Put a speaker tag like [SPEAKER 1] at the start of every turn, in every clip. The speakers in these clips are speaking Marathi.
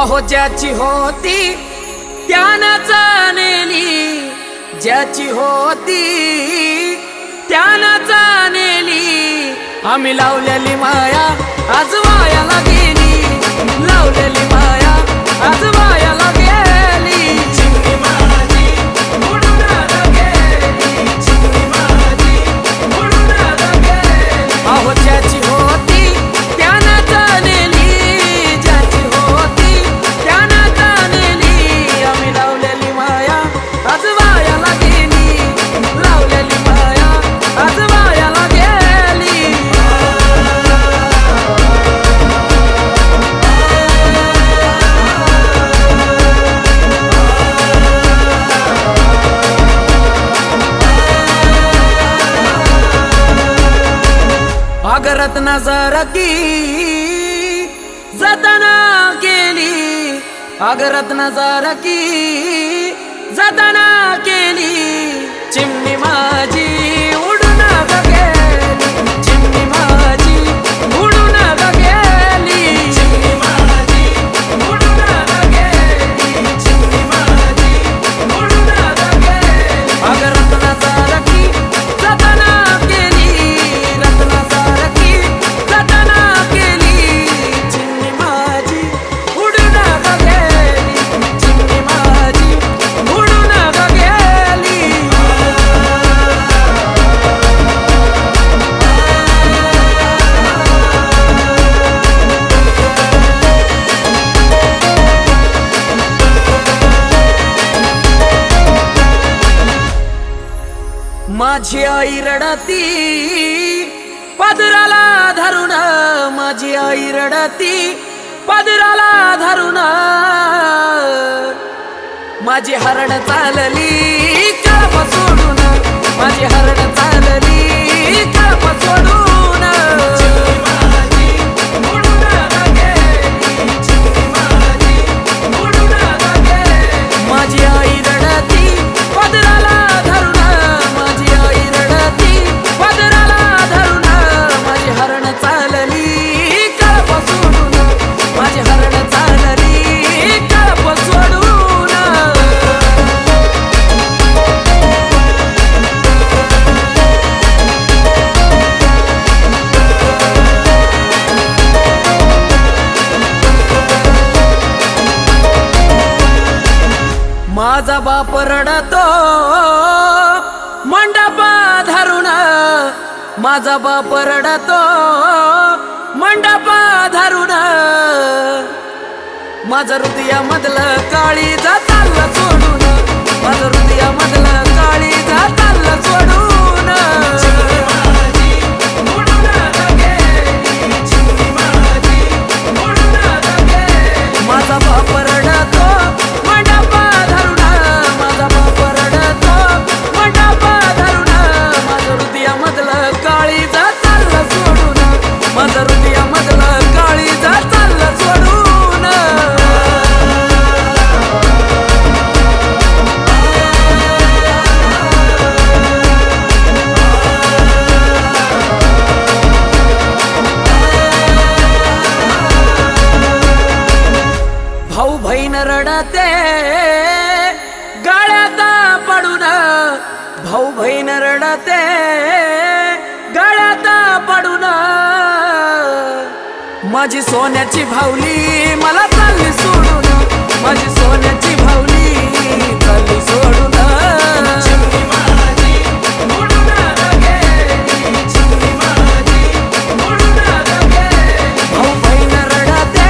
[SPEAKER 1] अहो ज्याची होती त्यानं जाणली, ज्याची होती त्यानं जाणली, आम्ही लावलेली माया आज वायाला गेली, लावलेली माया आज वायाला गेली। चिमणी माझी उडून गेली, चिमणी माझी उडून गेली। अहो ज्याची होती त्यानं जाणली, ज्याची होती त्यानं जाणली, आम्ही लावलेली माया आज वायाला गेली, लावलेली माया आज वायाला गेली। अगरत नजर की जतना केली, अगरत नजर की जतना केली, चिमणी माझी उडून गेली, चिमणी माझी उडून गेली, चिमणी माझी उडून गेली, चिमणी माझी उडून गेली। अगरत नजर की जतना केली, रत्न माझी आई रडती पदराला धरून, माझी आई रडती पदराला धरून, माझी हरण चालली कळप सोडून, माझी हरण चालली कळप सोडून। चिमणी माझी उडून गेली, चिमणी माझी उडून गेली। माझी आई रडती पदराला धरून, माझी आई रडती पदराला धरून, माझी हरण चालली कळप सोडून, माझी हरण चालली कळप सोडून। माझा बाप रडतो मंडप धरून, माझा बाप रडतो मंडप धरून, माझं हृदयामधलं काळीज चाललं सोडून, माझं हृदयामधलं काळीज चाललं सोडून। चिमणी माझी उडून गेली, चिमणी माझी उडून गेली। माझा बाप रडतो मंडप धरून, माझा बाप रडतो मंडप धरून, माझं हृदयामधलं काळीज चाललं सोडून, माझं हृदयामधलं काळीज चाललं सोडून। भाऊ बहीण रडते गळ्यात पडून, भाऊ बहीण रडते गळ्यात पडून, माझी सोन्याची भावली मला चालली सोडून, माझी सोन्याची भावली चालली सोडून। चिमणी माझी उडून गेली, चिमणी माझी उडून गेली। भाऊ बहीण रडते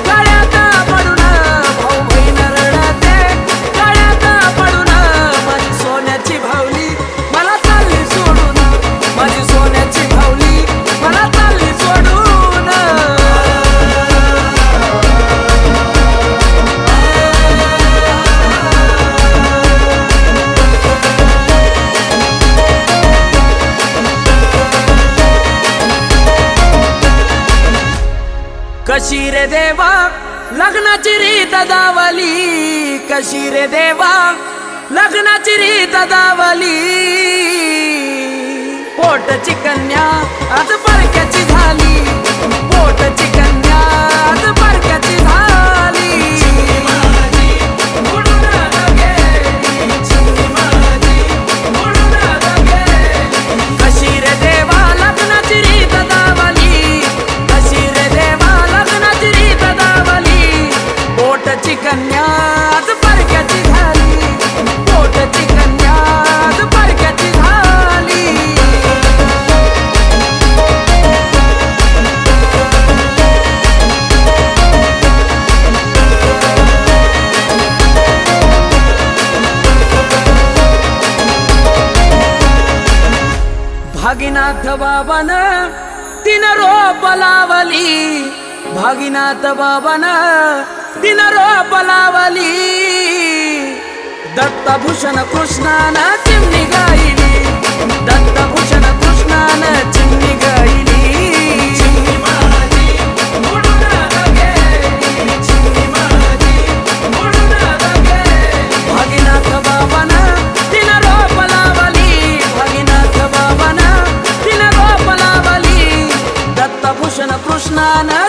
[SPEAKER 1] गळ्यात पडून, भाऊ बहीण रडते गळ्यात पडून, माझी सोन्याची भावली मला चालली सोडून, माझी सोन्याची भावली मला चालली सोडून। कशी रे देवा लग्नाची रीत दावली, कशी रे देवा लग्नाची रीत दावली, पोटची कन्या आज परक्याची झाली, पोटची कन्या आज परक्याची झाली। बाबान तीन रोप लावली, भागीनाथ बाबान तीन रोप लावली. दत्तभूषण कृष्णानं चिमणी गायली, दत्तभूषण कृष्णानं चिमणी गायली. भागीनाथ बाबान तीन रोप लावली, भागीनाथ बाबान तीन रोप लावली. दत्तभूषण कृष्णानं